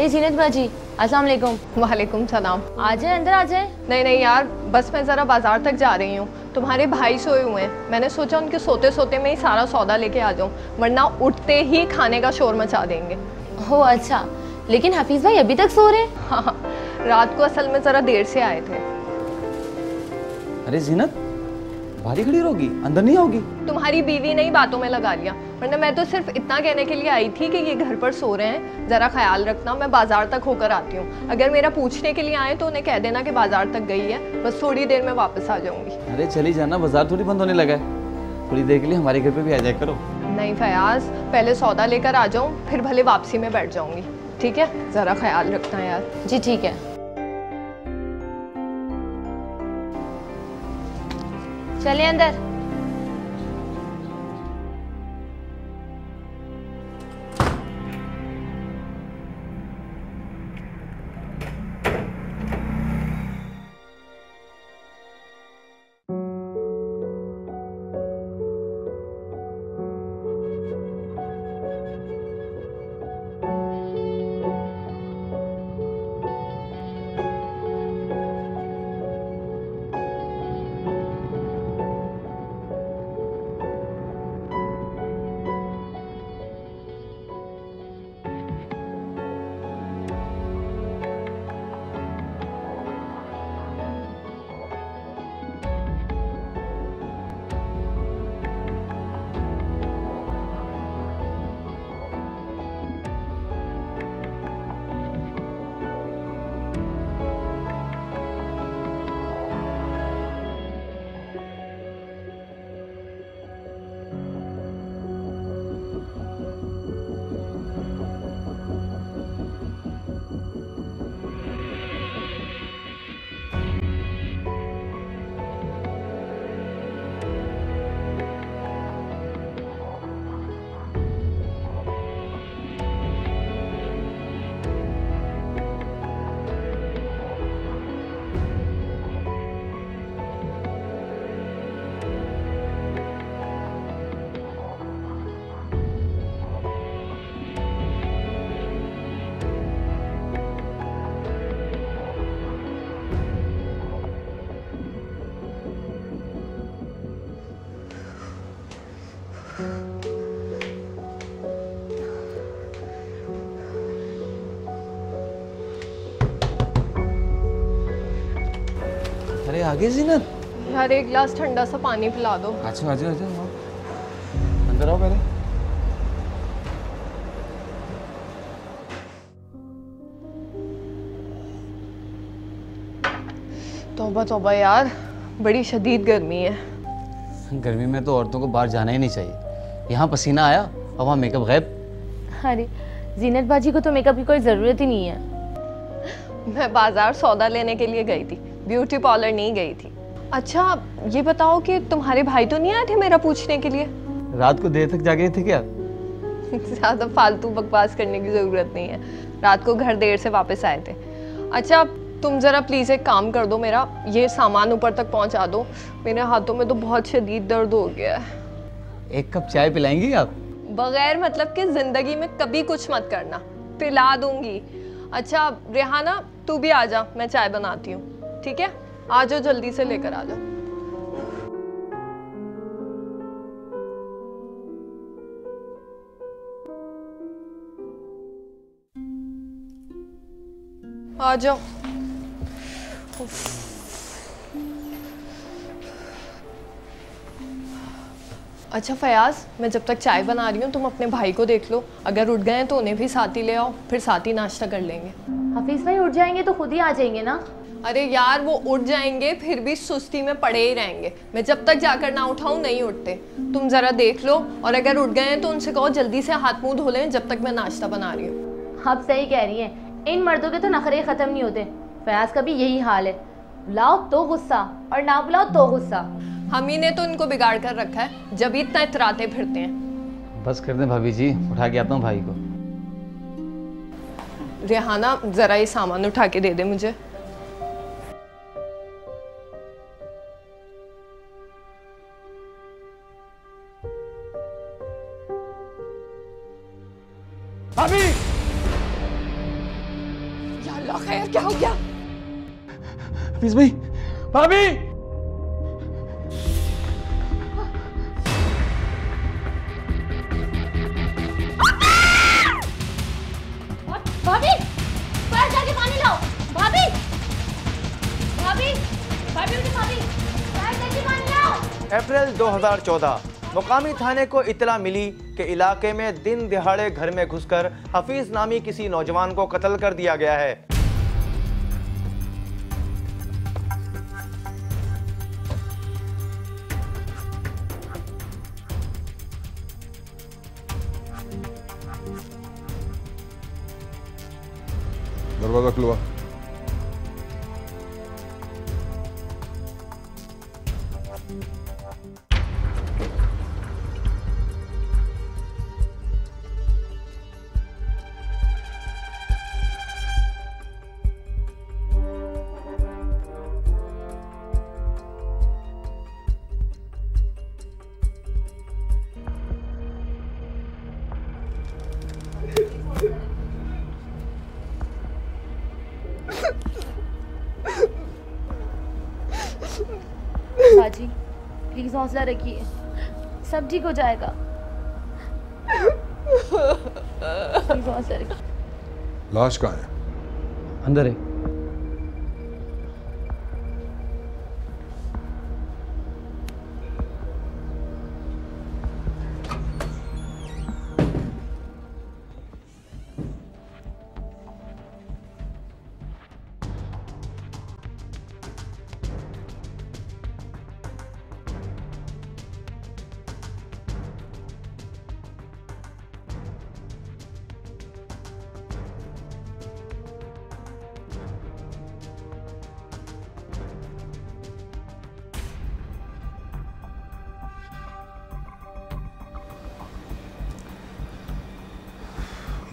अरे जीनत बाजी, अस्सलाम वालेकुम। वालेकुम सलाम। आ जाए, अंदर आ जाए। नहीं यार, बस मैं ज़रा बाज़ार तक जा रही हूँ। तुम्हारे भाई सोए हुए हैं, मैंने सोचा उनके सोते सोते में ही सारा सौदा लेके आ जाऊँ, वरना उठते ही खाने का शोर मचा देंगे। हो अच्छा, लेकिन हफीज़ भाई अभी तक सो रहे हैं? हाँ, रात को असल में ज़रा देर से आए थे। अरे जीनत, बाहर ही खड़ी रहोगी, अंदर नहीं आओगी? तुम्हारी बीवी ने ही बातों में लगा लिया, वरना मैं तो सिर्फ इतना कहने के लिए आई थी कि ये घर पर सो रहे हैं, ज़रा ख्याल रखना, मैं बाज़ार तक होकर आती हूँ। अगर मेरा पूछने के लिए आए तो उन्हें कह देना कि बाज़ार तक गई है, बस थोड़ी देर में वापस आ जाऊँगी। अरे चली जाना, बाजार थोड़ी बंद होने लगा है, थोड़ी देर के लिए हमारे घर पे भी आ जाया करो। नहीं फयाज, पहले सौदा लेकर आ जाऊँ, फिर भले वापसी में बैठ जाऊँगी, ठीक है? ज़रा ख्याल रखना यार। जी ठीक है, चलिए अंदर। अरे आगे जीनत, यार एक गिलास ठंडा सा पानी पिला दो। अच्छा अच्छा अच्छा, अंदर आओ पहले। तौबा तौबा यार, बड़ी शदीद गर्मी है। गर्मी में तो औरतों को बाहर जाना ही नहीं चाहिए, यहाँ पसीना आया और वहाँ मेकअप गायब। अरे जीनत बाजी को तो मेकअप की कोई ज़रूरत ही नहीं है। मैं बाजार सौदा लेने के लिए गई थी, ब्यूटी पार्लर नहीं गई थी। अच्छा ये बताओ कि तुम्हारे भाई तो नहीं आए थे मेरा पूछने के लिए? रात को देर तक जागे थे क्या? ज़्यादा फालतू बकवास करने की ज़रूरत नहीं है, रात को घर देर से वापस आए थे। अच्छा तुम ज़रा प्लीज़ एक काम कर दो, मेरा ये सामान ऊपर तक पहुंचा दो, मेरे हाथों में तो बहुत शदीद दर्द हो गया है। एक कप चाय पिलाएंगी आप? बगैर मतलब कि ज़िंदगी में कभी कुछ मत करना, पिला दूंगी। अच्छा रेहाना तू भी आ जा, मैं चाय बनाती हूँ, ठीक है? आ जाओ, जल्दी से लेकर आ जाओ। आ जाओ। अच्छा फयाज, मैं जब तक चाय बना रही हूँ तुम अपने भाई को देख लो, अगर उठ गए तो उन्हें भी साथ ही ले आओ, फिर साथ ही नाश्ता कर लेंगे। हफीज़ भाई उठ जाएंगे तो खुद ही आ जाएंगे ना? अरे यार वो उठ जाएंगे फिर भी सुस्ती में पड़े ही रहेंगे, मैं जब तक जाकर ना उठाऊं नहीं उठते। तुम जरा देख लो, और अगर उठ गए हैं तो उनसे कहो जल्दी से हाथ मुंह धो लें जब तक मैं नाश्ता बना रही हूँ। आप सही कह रही हैं, इन मर्दों के तो नखरे ख़त्म नहीं होते। फयाज का भी यही हाल है, बुलाओ तो गुस्सा और ना बुलाओ तो गुस्सा। हम ही ने तो इनको बिगाड़ कर रखा है, जब इतना इतराते फिरते हैं। बस कर दें भाभी जी, उठा के आता हूँ भाई को। रेहाना जरा ये सामान उठा के दे दे मुझे। भाभी अल्लाह खैर, क्या हो गया? हफीज भाई, भाभी। भाभी, बाहर जाके पानी लाओ। भाभी, भाभी, भाभी, भाभी, बाहर जाके पानी लाओ। अप्रैल 2014 मुकामी थाने को इतला मिली कि इलाके में दिन दिहाड़े घर में घुसकर हफीज नामी किसी नौजवान को कत्ल कर दिया गया है। दरवाजा खुलवा। बाजी, प्लीज हौसला रखिए, सब ठीक हो जाएगा। प्लीज हौसला रखिए। लाश कहाँ है? अंदर है।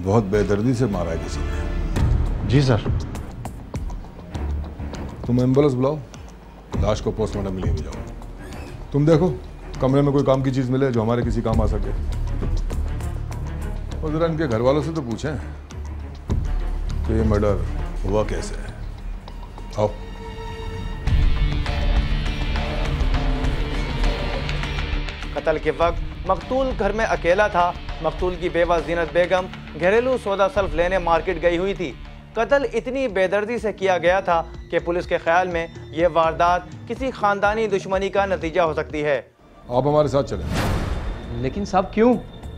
बहुत बेदर्दी से मारा है किसी ने। जी सर। तुम एम्बुलेंस बुलाओ, लाश को पोस्टमार्टम के लिए ले जाओ। तुम देखो कमरे में कोई काम की चीज मिले जो हमारे किसी काम आ सके। और जरा इनके घर वालों से तो पूछें कि ये मर्डर हुआ कैसे है। आओ। कत्ल के वक्त मकतूल घर में अकेला था। मकतूल की बेवा जीनत बेगम घरेलू सौदा सल्फ लेने मार्केट गई हुई थी। कत्ल इतनी बेदर्दी से किया गया था कि पुलिस के ख्याल में यह वारदात किसी खानदानी दुश्मनी का नतीजा हो सकती है। आप हमारे साथ चलें। लेकिन साहब क्यों?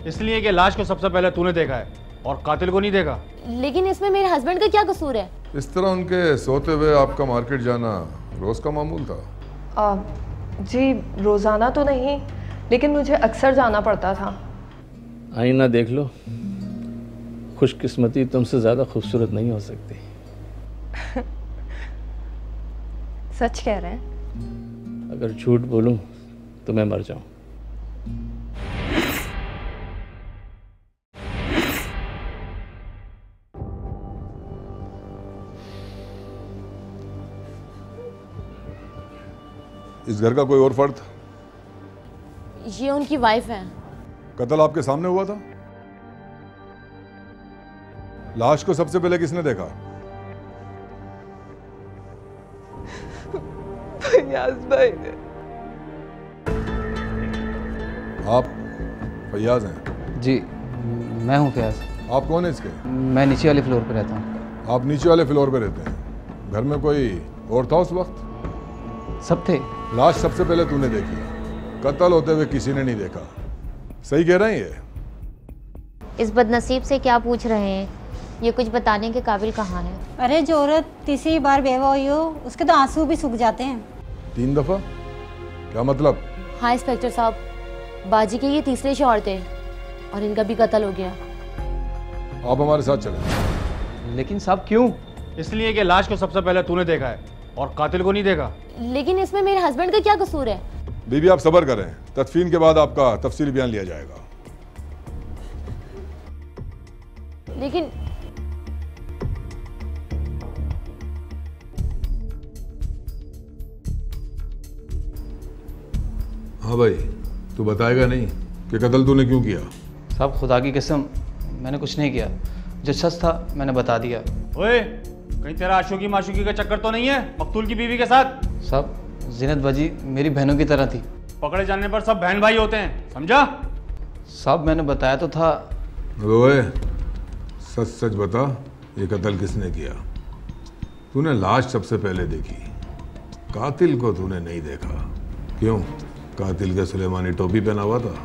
इसलिए कि लाश को सबसे पहले तूने देखा है और कातिल को नहीं देखा। लेकिन इसमें मेरे हस्बैंड का क्या कसूर है? इस तरह उनके सोते हुए आपका मार्केट जाना रोज का मामूल था? जी रोज़ाना तो नहीं, लेकिन मुझे अक्सर जाना पड़ता था। आईना देख लो, खुशकिस्मती तुमसे ज़्यादा खूबसूरत नहीं हो सकती। सच कह रहे हैं? अगर झूठ बोलूं तो मैं मर जाऊं। इस घर का कोई और फर्द? ये उनकी वाइफ है। कत्ल आपके सामने हुआ था? लाश को सबसे पहले किसने देखा? फैयाज भाई ने। आप फैयाज हैं? जी मैं हूँ फयाज। आप कौन है इसके? मैं नीचे वाले फ्लोर पे रहता हूँ। आप नीचे वाले फ्लोर पे रहते हैं। घर में कोई और था उस वक्त? सब थे। लाश सबसे पहले तूने देखी, कत्ल होते हुए किसी ने नहीं देखा। सही कह रहे हैं ये? इस बदनसीब से क्या पूछ रहे हैं? ये कुछ बताने के काबिल कहाँ है? अरे जो औरत तीसरी बार बेवा हुई हो उसके तो आंसू भी सूख जाते हैं। 3 दफा? क्या मतलब? हाँ इंस्पेक्टर साहब, बाजी के ये तीसरे शौहर थे और इनका भी कत्ल हो गया। आप हमारे साथ चलें। लेकिन साहब क्यों? इसलिए कि लाश को सबसे पहले तूने देखा है और कातिल को नहीं देखा। लेकिन इसमें मेरे हस्बैंड का क्या कसूर है? बीबी आप सब्र करें, तदफीन के बाद आपका तफसीली बयान लिया जाएगा। लेकिन हाँ भाई, तू बताएगा नहीं कि कत्ल तूने क्यों किया? साहब खुदा की कसम मैंने कुछ नहीं किया, जो सच था मैंने बता दिया। ओए, कहीं तेरा आशुकी माशुकी का चक्कर तो नहीं है मकतूल की बीवी के साथ? साहब जीनत बाजी मेरी बहनों की तरह थी। पकड़े जाने पर सब बहन भाई होते हैं, समझा? साहब मैंने बताया तो था। रोए, सच सच बता, ये कत्ल किसने किया? तूने लाश सबसे पहले देखी, कातिल को तूने नहीं देखा। क्यों? कातिल के सुलेमानी टोपी पहना हुआ था।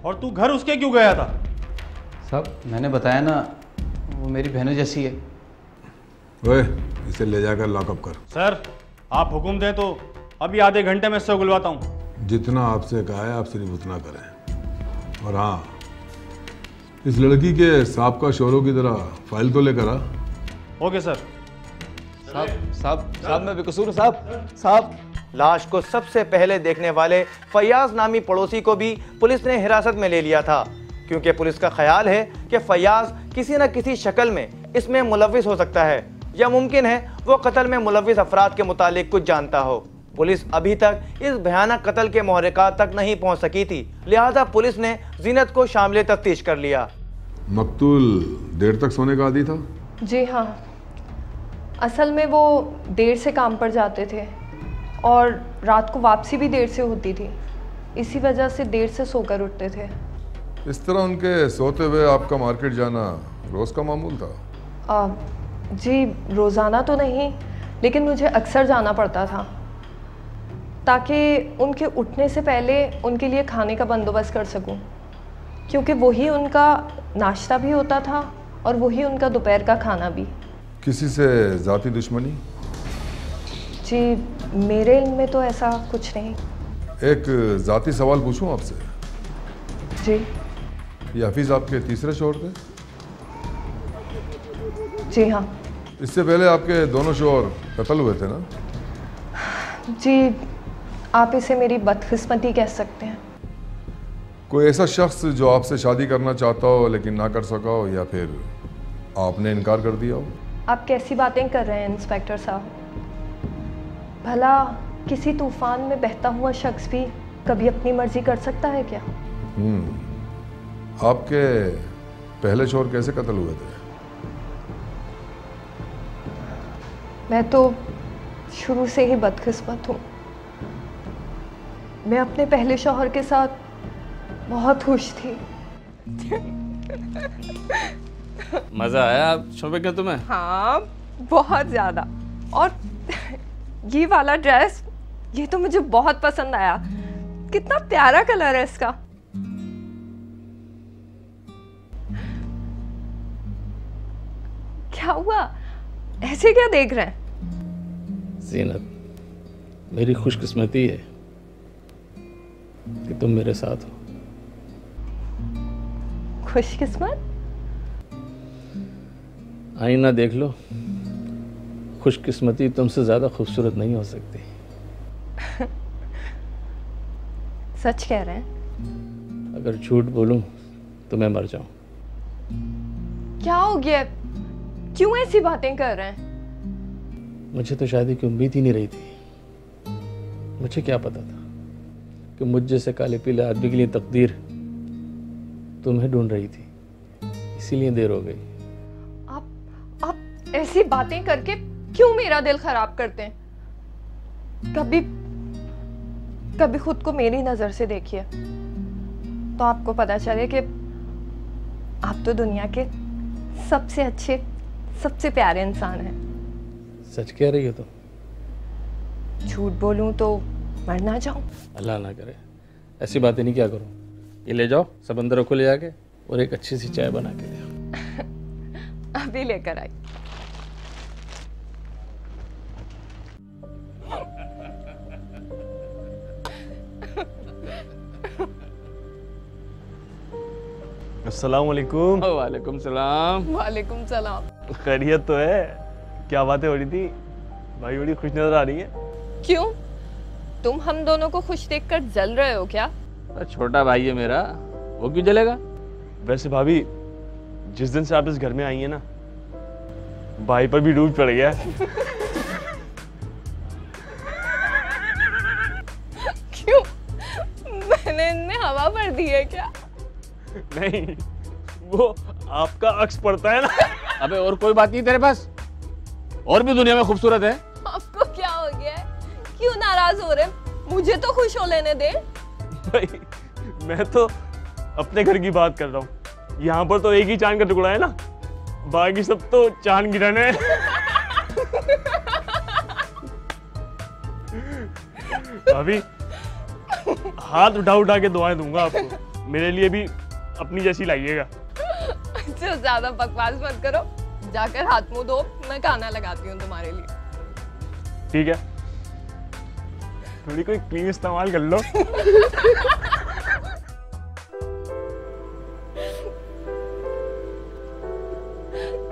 और तू घर उसके क्यों गया था? साहब मैंने बताया ना, वो मेरी बहनों जैसी है। ओए, इसे ले जाकर लॉकअप कर। सर आप हुक्म दें तो अभी आधे घंटे में इससे उगलवाता हूँ। जितना आपसे कहा है आप सिर्फ उतना करें। और हाँ, इस लड़की के साबका शोरों की तरह फाइल तो लेकर आ। Okay sir. साहब मैं बेकसूर हूँ साहब। लाश को सबसे पहले देखने वाले फैयाज नामी पड़ोसी को भी पुलिस ने हिरासत में ले लिया था, क्योंकि पुलिस का ख्याल है कि फैयाज किसी न किसी शक्ल में इसमें मुलविस हो सकता है, या मुमकिन है वो कत्ल में मुलविस अफराद के मुतालिक कुछ जानता हो। पुलिस अभी तक इस भयानक कत्ल के मुहर्रिकात तक नहीं पहुंच सकी थी, लिहाजा पुलिस ने जीनत को शामिल तफ्तीश कर लिया। मकतूल देर तक सोने का आदी था? जी हाँ, असल में वो देर से काम पर जाते थे और रात को वापसी भी देर से होती थी, इसी वजह से देर से सोकर उठते थे। इस तरह उनके सोते हुए आपका मार्केट जाना रोज़ का मामूल था? जी रोज़ाना तो नहीं, लेकिन मुझे अक्सर जाना पड़ता था ताकि उनके उठने से पहले उनके लिए खाने का बंदोबस्त कर सकूं, क्योंकि वही उनका नाश्ता भी होता था और वही उनका दोपहर का खाना भी। किसी से ज़ाती दुश्मनी? जी मेरे इल्म में तो ऐसा कुछ नहीं। एक ज़ाती सवाल पूछूं आपसे? जी। ये हफीज़ आपके तीसरे शौहर थे? जी हाँ। इससे पहले आपके दोनों शौहर कत्ल हुए थे ना? जी आप इसे मेरी बदकिस्मती कह सकते हैं। कोई ऐसा शख्स जो आपसे शादी करना चाहता हो लेकिन ना कर सका हो, या फिर आपने इनकार कर दिया हो? आप कैसी बातें कर रहे हैं इंस्पेक्टर साहब? भला किसी तूफान में बहता हुआ शख्स भी कभी अपनी मर्जी कर सकता है क्या? आपके पहले शौहर कैसे कत्ल हुए थे? मैं तो शुरू से ही बदकिस्मत हूँ। मैं अपने पहले शौहर के साथ बहुत खुश थी। मज़ा आया शोभे का तुम्हें? हाँ बहुत ज़्यादा। और ये वाला ड्रेस, ये तो मुझे बहुत पसंद आया। कितना प्यारा कलर है इसका। क्या हुआ, ऐसे क्या देख रहे हैं? जीनत, मेरी खुशकिस्मती है कि तुम मेरे साथ हो। खुशकिस्मत? आईना देख लो, खुशकिस्मती तुमसे ज़्यादा खूबसूरत नहीं हो सकती। सच कह रहे हैं? अगर झूठ बोलूं तो मैं मर जाऊं। क्या हो गया, क्यों ऐसी बातें कर रहे हैं? मुझे तो शादी की उम्मीद ही नहीं रही थी। मुझे क्या पता था कि मुझ जैसे काले पीले आदमी के लिए तकदीर तुम्हें ढूंढ रही थी, इसीलिए देर हो गई। आप ऐसी बातें करके क्यों मेरा दिल खराब करते हैं? कभी खुद को मेरी नजर से देखिए तो आपको पता चले कि आप तो दुनिया के सबसे अच्छे, सबसे प्यारे इंसान हैं। सच कह रही हो तुम? झूठ बोलूं तो मर ना जाऊं? अल्लाह ना करे, ऐसी बातें नहीं क्या करूं। ये ले जाओ, सब अंदर रखो ले जाके, और एक अच्छी सी चाय बना के दे। अभी लेकर आई। अस्सलाम वालेकुम। वालेकुम सलाम। वालेकुम सलाम। खैरियत तो है? क्या बातें हो रही थी? भाई बड़ी खुश नजर आ रही है। क्यों, तुम हम दोनों को खुश देखकर जल रहे हो क्या? छोटा भाई है मेरा, वो क्यों जलेगा? वैसे भाभी, जिस दिन से आप इस घर में आई है ना, भाई पर भी डूब पड़ गया। क्यों, मैंने इनमें हवा भर दी है क्या? नहीं, वो आपका अक्स पड़ता है ना। अबे और कोई बात नहीं तेरे पास? और भी दुनिया में खूबसूरत है। आपको क्या हो गया है? क्यों नाराज हो रहे? मुझे तो खुश हो लेने दे। भाई मैं तो अपने घर की बात कर रहा हूँ। यहाँ पर तो एक ही चांद का टुकड़ा है ना, बाकी सब तो चांद गिरन है। अभी हाथ उठा उठा के दुआएं दूंगा आपको, मेरे लिए भी अपनी जैसी लाइएगा। अच्छा ज्यादा बकवास मत करो, जाकर हाथ मुंह धो, मैं खाना लगाती हूँ तुम्हारे लिए। ठीक है, थोड़ी कोई क्रीम इस्तेमाल कर लो।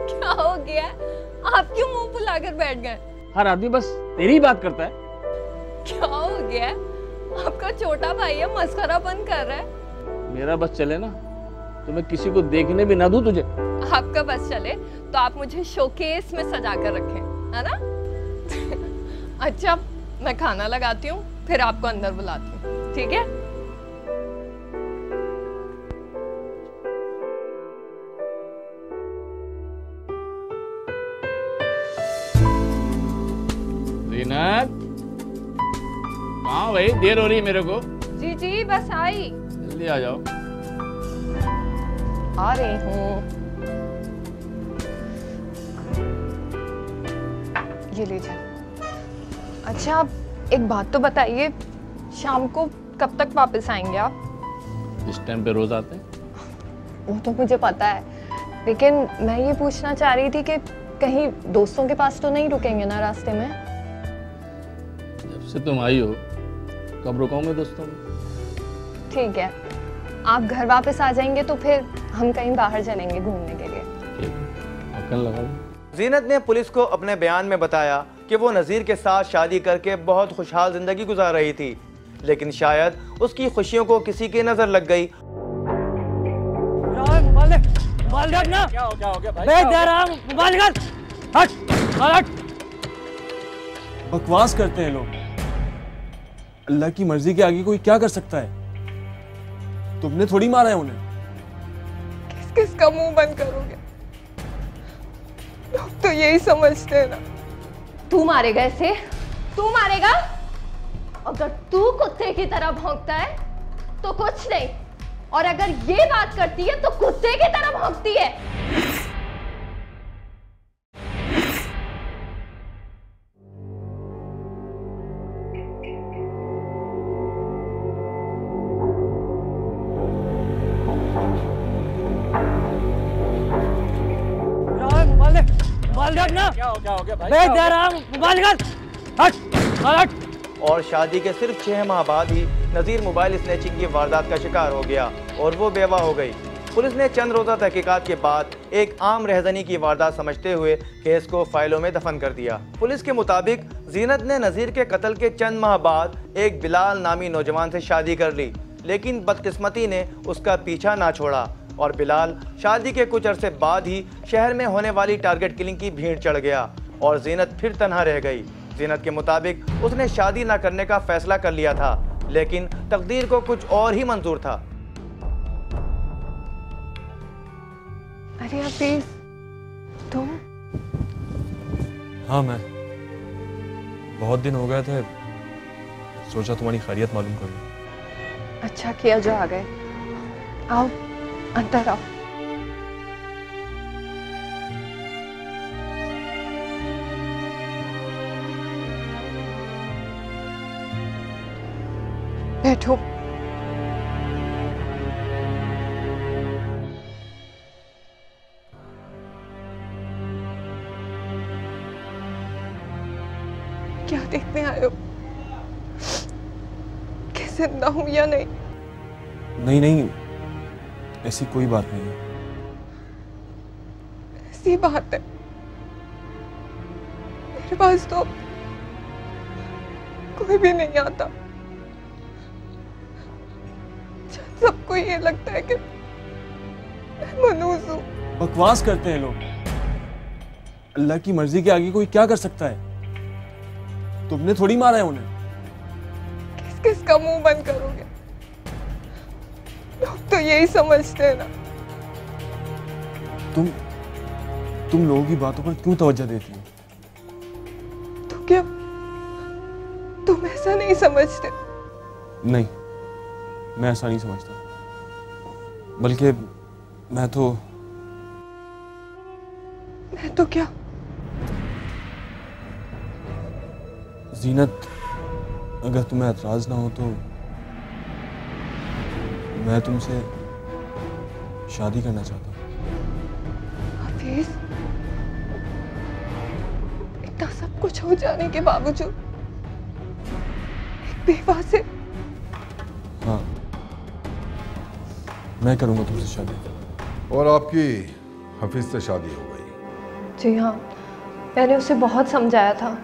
क्या हो गया? आप क्यों मुंह फुलाकर बैठ गए? हर आदमी बस तेरी ही बात करता है। क्या हो गया? आपका छोटा भाई है, मस्खरापन कर रहा है। मेरा बस चले ना तो मैं किसी को देखने भी ना दूं तुझे। आपका बस चले तो आप मुझे शोकेस में सजा कर रखें, है ना? अच्छा मैं खाना लगाती हूँ, फिर आपको अंदर बुलाती हूँ, ठीक है? रीनत, कहाँ भाई? देर हो रही है मेरे को। जी जी बस आई। जल्दी आ जाओ। आ रही हूँ। ये लीजिए। अच्छा आप एक बात तो बताइए, शाम को कब तक वापस आएंगे आप? इस टाइम पे रोज आते हैं। वो तो मुझे पता है, लेकिन मैं ये पूछना चाह रही थी कि कहीं दोस्तों के पास तो नहीं रुकेंगे ना रास्ते में? जब से तुम आई हो कब रुकाऊं मैं दोस्तों में? ठीक है, आप घर वापस आ जाएंगे तो फिर हम कहीं बाहर चलेंगे घूमने के लिए। ठीक है, कल लगा लो। जीनत ने पुलिस को अपने बयान में बताया कि वो नज़ीर के साथ शादी करके बहुत खुशहाल जिंदगी गुजार रही थी, लेकिन शायद उसकी खुशियों को किसी की नजर लग गई। बकवास करते हैं लोग। अल्लाह की मर्जी के आगे कोई क्या कर सकता है? तुमने थोड़ी मारा है उन्हें। किस किस का मुंह बंद करोगे? लोग तो यही समझते हैं ना। तू मारेगा इसे? तू मारेगा? अगर तू कुत्ते की तरह भौंकता है तो कुछ नहीं, और अगर ये बात करती है तो कुत्ते की तरह भौंकती है। और शादी के सिर्फ 6 माह बाद ही नज़ीर मोबाइल स्नैचिंग की वारदात का शिकार हो गया और वो बेवा हो गई। पुलिस ने चंद रोज़ा तहकीकात के बाद एक आम रहजनी की वारदात समझते हुए केस को फाइलों में दफन कर दिया। पुलिस के मुताबिक जीनत ने नज़ीर के कत्ल के चंद माह बाद एक बिलाल नामी नौजवान से शादी कर ली, लेकिन बदकिस्मती ने उसका पीछा ना छोड़ा और बिलाल शादी के कुछ अरसे बाद ही शहर में होने वाली टारगेट किलिंग की भीड़ चढ़ गया और जीनत फिर तन्हा रह गई। जीनत के मुताबिक उसने शादी न करने का फैसला कर लिया था, लेकिन तकदीर को कुछ और ही मंजूर था। अरे हफीज, तुम? हाँ मैं, बहुत दिन हो गए थे, सोचा तुम्हारी खैरियत मालूम करूं। अच्छा किया जो आ गए। आओ अंदर आओ। बैठो। क्या देखने आए हो? कि जिंदा हूं या नहीं? नहीं नहीं, ऐसी कोई बात नहीं है। ऐसी बात है। मेरे पास तो कोई भी नहीं आता। सबको ये लगता है कि मैं मनहूस हूं। बकवास करते हैं लोग। अल्लाह की मर्जी के आगे कोई क्या कर सकता है? तुमने थोड़ी मारा है उन्हें। किस किस का मुंह बंद करोगे? लोग तो यही समझते हैं ना। तुम लोगों की बातों पर क्यों तवज्जो देती हो? समझते? नहीं, मैं ऐसा नहीं समझता, बल्कि मैं तो क्या? जीनत, अगर तुम्हें एतराज ना हो तो मैं तुमसे शादी करना चाहता हूँ। हफीज, इतना सब कुछ हो जाने के बावजूद एक बेवा से? हाँ, मैं करूँगा तुमसे शादी। और आपकी हफीज से शादी हो गई? जी हाँ, मैंने उसे बहुत समझाया था,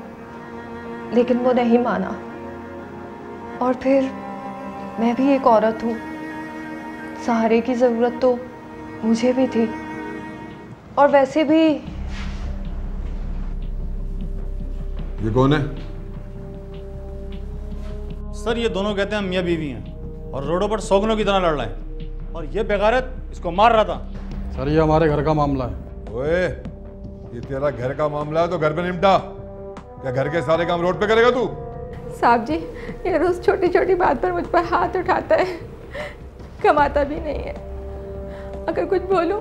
लेकिन वो नहीं माना। और फिर मैं भी एक औरत हूँ, सहारे की ज़रूरत तो मुझे भी थी। और वैसे भी ये कौन है? सर ये दोनों कहते हैं मियाँ बीवी हैं और रोडों पर सौगनों की तरह लड़ रहे हैं, और ये बेगारत इसको मार रहा था। सर ये हमारे घर का मामला है। ओए, ये तेरा घर का मामला है तो घर पे निपटा। क्या घर के सारे काम रोड पे करेगा तू? साहब जी, ये रोज छोटी छोटी बात पर मुझ पर हाथ उठाता है, कमाता भी नहीं है। अगर कुछ बोलूं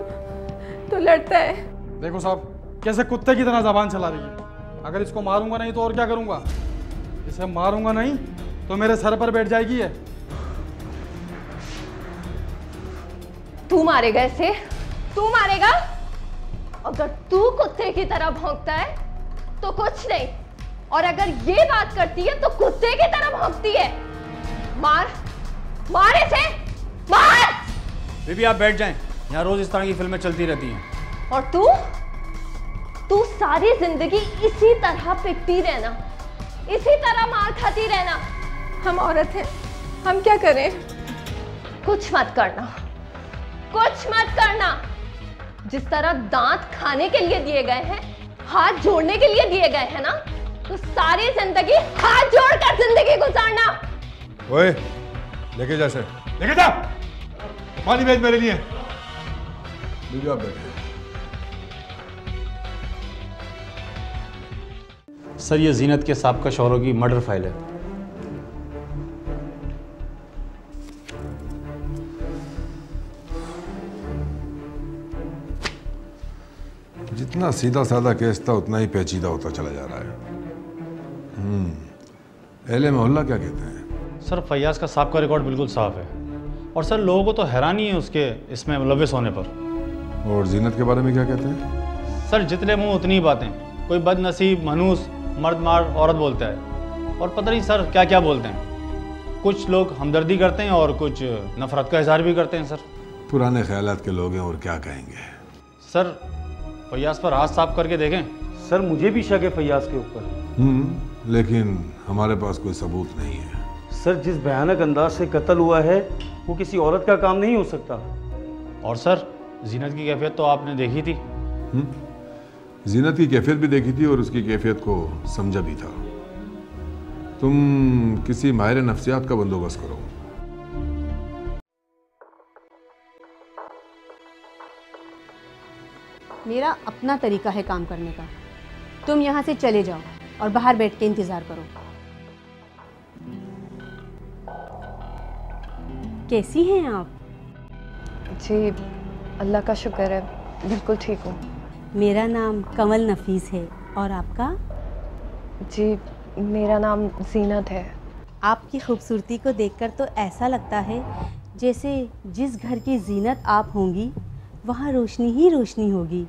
तो लड़ता है। देखो साहब, कैसे कुत्ते की तरह जबान चला रही है। अगर इसको मारूंगा नहीं तो और क्या करूंगा? इसे मारूंगा नहीं तो मेरे सर पर बैठ जाएगी है। तू मारेगा इसे? तू मारेगा? अगर तू कुत्ते की तरह भौंकता है तो कुछ नहीं, और अगर ये बात करती है तो कुत्ते की तरह भौंकती है। मार, मार इसे, मार। बीबी आप बैठ जाएं, यहाँ रोज इस तरह की फिल्में चलती रहती हैं। और तू सारी जिंदगी इसी तरह पिटती रहना, इसी तरह मार खाती रहना। हम औरत हैं, हम क्या करें? कुछ मत करना, कुछ मत करना। जिस तरह दांत खाने के लिए दिए गए हैं, हाथ जोड़ने के लिए दिए गए हैं ना, तो सारी जिंदगी हाथ जोड़कर जिंदगी गुजारना। ओए, लेके जा इसे, लेके जा। पानी भेज मेरे लिए। बीबी आप बैठे। सर ये जीनत के साहब का शौहरों की मर्डर फाइल है। जितना सीधा साधा केस था उतना ही पेचीदा होता चला जा रहा है। अहले मोहल्ला क्या कहते हैं? सर फैयाज का साहब का रिकॉर्ड बिल्कुल साफ है, और सर लोगों को तो हैरानी है उसके इसमें मुलविस होने पर। और जीनत के बारे में क्या कहते हैं? सर जितने मुंह उतनी ही बातें। कोई बदनसीब, मनहूस, मर्द मार औरत बोलता है, और पता नहीं सर क्या क्या बोलते हैं। कुछ लोग हमदर्दी करते हैं और कुछ नफरत का इजहार भी करते हैं। सर पुराने ख्यालात के लोग हैं और क्या कहेंगे। सर फैयाज पर हाथ साफ करके देखें। सर मुझे भी शक है फैयाज के ऊपर। लेकिन हमारे पास कोई सबूत नहीं है। सर जिस भयानक अंदाज से कत्ल हुआ है वो किसी औरत का काम नहीं हो सकता। और सर जीनत की कैफियत तो आपने देखी थी। जीनत की कैफियत भी देखी थी और उसकी कैफियत को समझा भी था। तुम किसी माहिर नफ्सियात का बंदोबस्त करो। मेरा अपना तरीका है काम करने का। तुम यहाँ से चले जाओ और बाहर बैठ के इंतजार करो। कैसी हैं आप? जी अल्लाह का शुक्र है, बिल्कुल ठीक हूँ। मेरा नाम कमल नफीस है। और आपका? जी मेरा नाम जीनत है। आपकी खूबसूरती को देखकर तो ऐसा लगता है जैसे जिस घर की जीनत आप होंगी वहाँ रोशनी ही रोशनी होगी।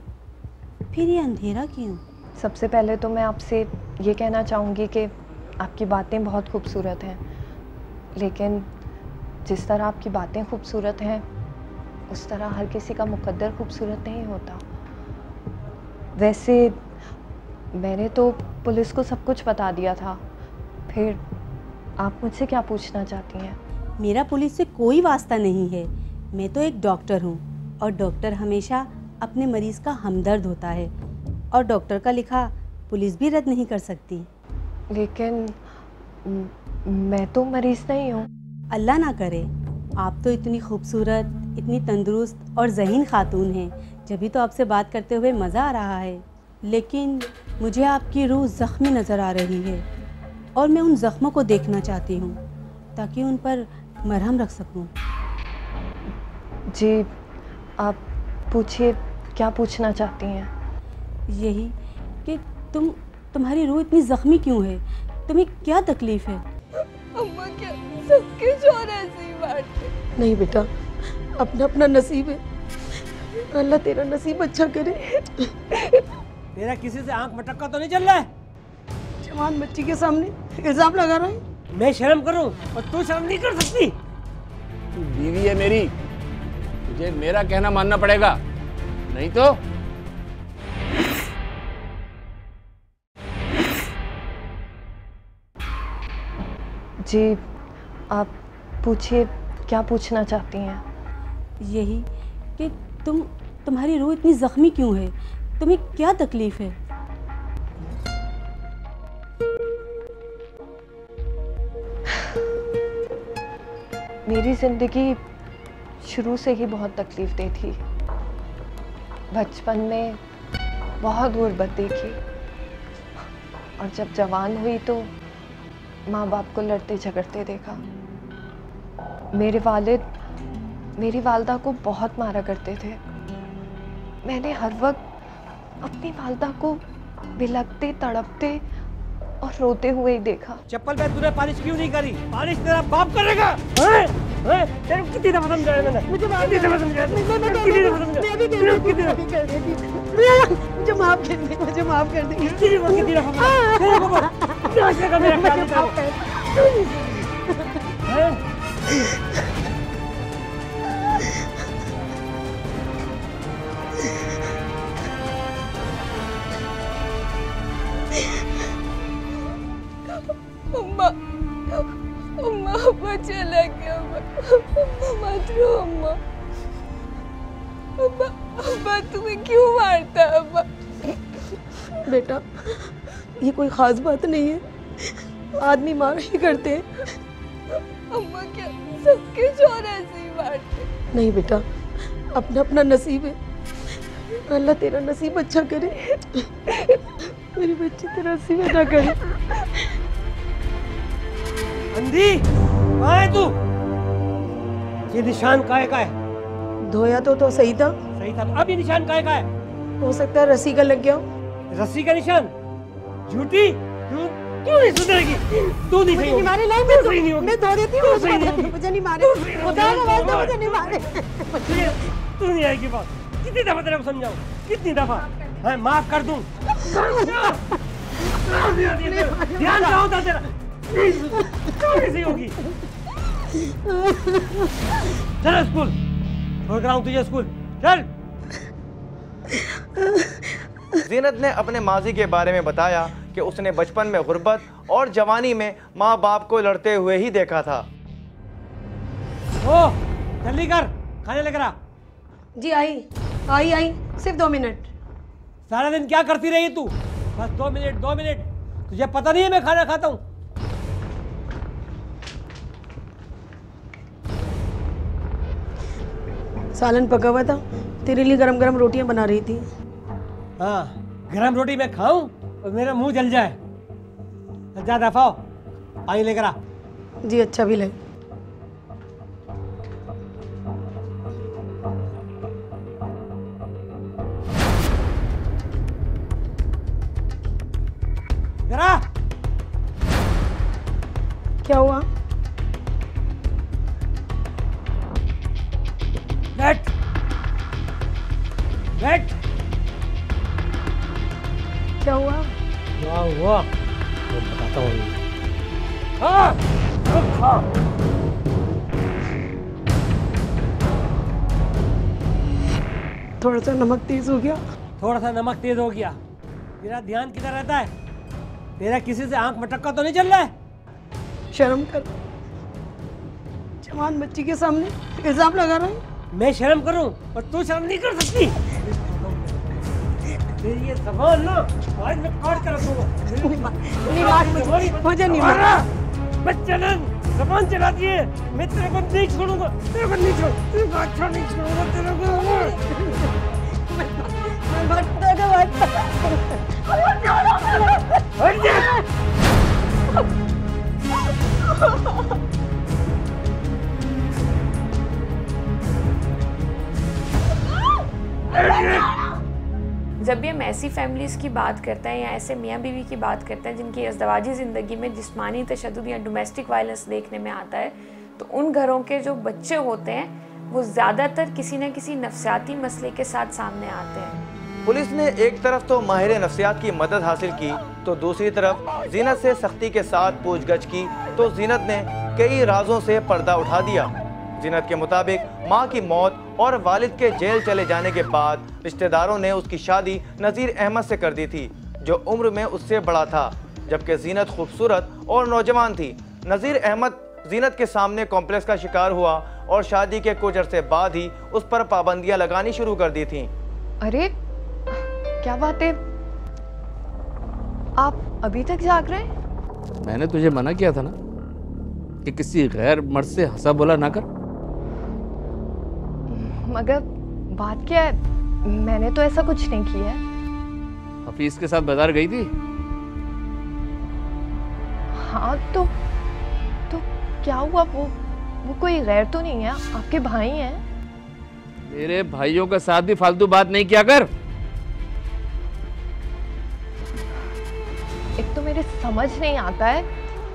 फिर ये अंधेरा क्यों? सबसे पहले तो मैं आपसे ये कहना चाहूँगी कि आपकी बातें बहुत खूबसूरत हैं, लेकिन जिस तरह आपकी बातें खूबसूरत हैं उस तरह हर किसी का मुकद्दर खूबसूरत नहीं होता। वैसे मैंने तो पुलिस को सब कुछ बता दिया था, फिर आप मुझसे क्या पूछना चाहती हैं? मेरा पुलिस से कोई वास्ता नहीं है। मैं तो एक डॉक्टर हूँ और डॉक्टर हमेशा अपने मरीज़ का हमदर्द होता है, और डॉक्टर का लिखा पुलिस भी रद्द नहीं कर सकती। लेकिन मैं तो मरीज़ नहीं हूँ। अल्लाह ना करे। आप तो इतनी खूबसूरत, इतनी तंदुरुस्त और ज़हीन खातून हैं, जभी तो आपसे बात करते हुए मज़ा आ रहा है। लेकिन मुझे आपकी रूह ज़ख्मी नज़र आ रही है। और मैं उन जख्मों को देखना चाहती हूँ ताकि उन पर मरहम रख सकूँ। जी आप पूछिए, क्या पूछना चाहती हैं? यही कि तुम्हारी रूह इतनी ज़ख्मी क्यों है, तुम्हें क्या तकलीफ़ है? अम्मा क्या सबके जोर ऐसे ही बांटते? नहीं बेटा, अपना अपना नसीब है, अल्लाह तेरा नसीब अच्छा करे। तेरा किसी से आंख मटक्का तो नहीं चल रहा है? जवान बच्ची के सामने इल्जाम लगा रहा है। मैं शर्म करूं और तू शर्म नहीं कर सकती? तू बीवी है मेरी, तुझे मेरा कहना मानना पड़ेगा, नहीं तो। जी आप पूछिए, क्या पूछना चाहती हैं? यही कि तुम्हारी रूह इतनी ज़ख्मी क्यों है, तुम्हें क्या तकलीफ़ है? मेरी ज़िंदगी शुरू से ही बहुत तकलीफ़ दे थी। बचपन में बहुत गुर्बत देखी और जब जवान हुई तो माँ बाप को लड़ते झगड़ते देखा। मेरे वालिद मेरी वालदा को बहुत मारा करते थे। मैंने हर वक्त अपनी वालदा को बिलखते, तड़पते और रोते हुए ही देखा। चप्पल पे तूने पालिश क्यों नहीं करी? पालिश तेरा बाप करेगा। तेरे को कितनी दफा समझाया मैंने? मुझे कितनी दफा समझाया? मुझे माफ कर दे, मुझे माफ कर दे। कितनी दफा का मेरा ख्याल अम्मा, अम्मा, अम्मा चला गया। अम्मा मत रो अम्मा। अम्मा, अम्मा तुम्हें क्यों मारता अम्मा? बेटा ये कोई खास बात नहीं है, आदमी मार ही करते हैं। अम्मा क्या सबके जोर ऐसे ही मारते? नहीं बेटा, अपना अपना नसीब है, अल्लाह तेरा नसीब अच्छा करे। मेरी बच्ची तेरा नसीब अच्छा करे। अंधी, कहाँ है तू? ये निशान काहे का है? धोया तो सही था। सही था, अब ये निशान काहे का है? हो सकता है रस्सी का लग गया। रस्सी का निशान? झूठी, तू नहीं सुधरेगी। तू नहीं सही होगी। मारे नहीं, मैं सही नहीं होगी। मैं धो देती हूँ, मुझे नहीं मारे। खुदा का वास्ता मुझे नहीं मारे। तू नहीं आएगी बात। कितनी दफा तेरे को समझाऊं? कितनी दफा? मैं माफ कर दूं। ध्यान क्या होता तेरा? कैसी होगी? चल स्कूल, छोड़ रहा हूँ तुझे स्कूल, चल। ज़ीनत ने अपने माजी के बारे में बताया कि उसने बचपन में गुर्बत और जवानी में माँ बाप को लड़ते हुए ही देखा था। ओ, जल्दी कर, खाने लेकर आ। जी आई, सिर्फ 2 मिनट। सारा दिन क्या करती रही तू? बस 2 मिनट, 2 मिनट। तुझे पता नहीं है मैं खाना खाता हूँ? सालन पका हुआ था, तेरे लिए गरम गरम रोटियां बना रही थी। हाँ, गरम रोटी मैं खाऊं और मेरा मुंह जल जाए? जा दफाओ, पानी लेकर आ। जी अच्छा भी लगे। जरा क्या हुआ? बैठ, बैठ। क्या हुआ? क्या हुआ? मैं बताता हूँ। हाँ, हाँ। थोड़ा सा नमक तेज हो गया। थोड़ा सा नमक तेज हो गया। तेरा ध्यान किधर रहता है? तेरा किसी से आंख मटक्का तो नहीं चल रहा है? शर्म कर, जवान बच्ची के सामने इल्जाम लगा रहा है। मैं शर्म करूं और तू शर्म नहीं कर सकती? तेरी ये ज़बान ना आज मैं काट कर रखूंगा। मुझे नहीं मारा। बच्चन ज़बान चलाती है। मैं तेरे को नहीं छोड़ूंगा, तेरे को नहीं छोड़ूंगा, तेरे को अच्छा नहीं छोड़ूंगा, तेरे को। जब भी हम ऐसी फैमिलीज़ की बात करते हैं या ऐसे मियाँ बीवी की बात करते हैं जिनकी अज़दवाजी ज़िंदगी में जिस्मानी तशद्दुद या डोमेस्टिक वायलेंस देखने में आता है, तो उन घरों के जो बच्चे होते हैं वो ज़्यादातर किसी न किसी नफ्सियाती मसले के साथ सामने आते हैं। पुलिस ने एक तरफ तो माहिर नफ्सियात की मदद हासिल की तो दूसरी तरफ जीनत से सख्ती के साथ पूछगछ की तो जीनत ने कई राजों से पर्दा उठा दिया। जीनत के मुताबिक मां की मौत और वालिद के जेल चले जाने के बाद रिश्तेदारों ने उसकी शादी नज़ीर अहमद से कर दी थी, जो उम्र में उससे बड़ा था, जबकि जीनत खूबसूरत और नौजवान थी। नज़ीर अहमद जीनत के सामने कॉम्प्लेक्स का शिकार हुआ और शादी के कुछ अरसे बाद ही उस पर पाबंदियां लगानी शुरू कर दी थीं। अरे क्या बात है, आप अभी तक जाग रहे हैं? मैंने तुझे मना किया था ना कि किसी गैर मर्द से हंसा बोला ना कर। मगर बात क्या है, मैंने तो ऐसा कुछ नहीं किया है। हफीज के साथ बाजार गई थी? हाँ तो क्या हुआ? वो कोई गैर तो नहीं है, आपके भाई हैं। मेरे भाइयों के साथ भी फालतू बात नहीं किया कर। एक तो मेरे समझ नहीं आता है,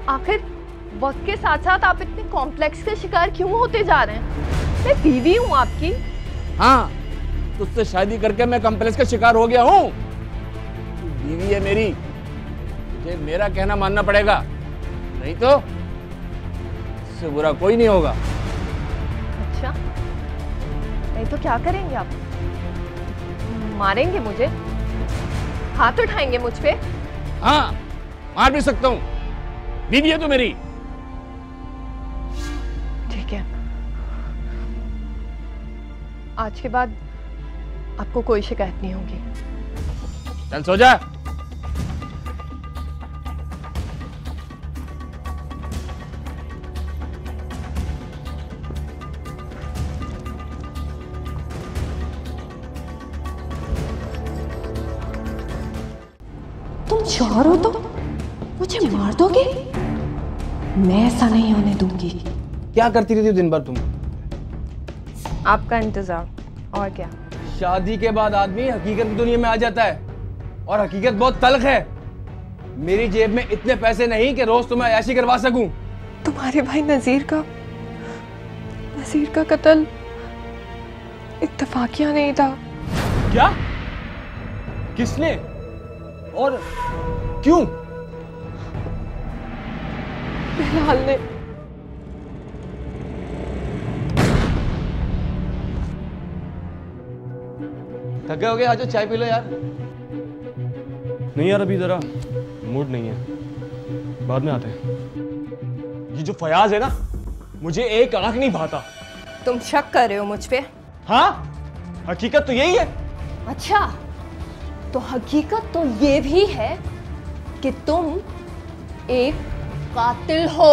आखिर वक्त के साथ साथ आप इतने कॉम्प्लेक्स के शिकार क्यों होते जा रहे हैं? मैं बीवी हूँ आपकी। हाँ, तुझसे शादी करके मैं कॉम्प्लेक्स का शिकार हो गया हूँ। तू बीवी है मेरी, तुझे मेरा कहना मानना पड़ेगा, नहीं तो इससे बुरा कोई नहीं होगा। अच्छा, नहीं तो क्या करेंगे आप? मारेंगे मुझे? हाथ उठाएंगे मुझ पे? हाँ, मार भी सकता हूँ, बीवी है तो मेरी। ठीक है, आज के बाद आपको कोई शिकायत नहीं होगी। चल सो जा। तुम चोर हो तो मुझे मार दोगे? मैं ऐसा नहीं होने दूंगी। क्या करती रहती हो दिन भर तुम? आपका इंतजार, और क्या? शादी के बाद आदमी हकीकत की दुनिया में आ जाता है, और हकीकत बहुत तल्ख है। मेरी जेब में इतने पैसे नहीं कि रोज तुम्हें अयाशी करवा सकूं। तुम्हारे भाई नजीर का कत्ल इत्तेफाकिया नहीं था। क्या? किसने और क्यों? बिलाल ने। थक गए हो गए? आज चाय पी लो यार। नहीं यार, अभी जरा मूड नहीं है, बाद में आते हैं। ये जो फयाज है ना, मुझे एक आंख नहीं भाता। तुम शक कर रहे हो मुझ पे? हाँ, हकीकत तो यही है। अच्छा, तो हकीकत तो ये भी है कि तुम एक कातिल हो।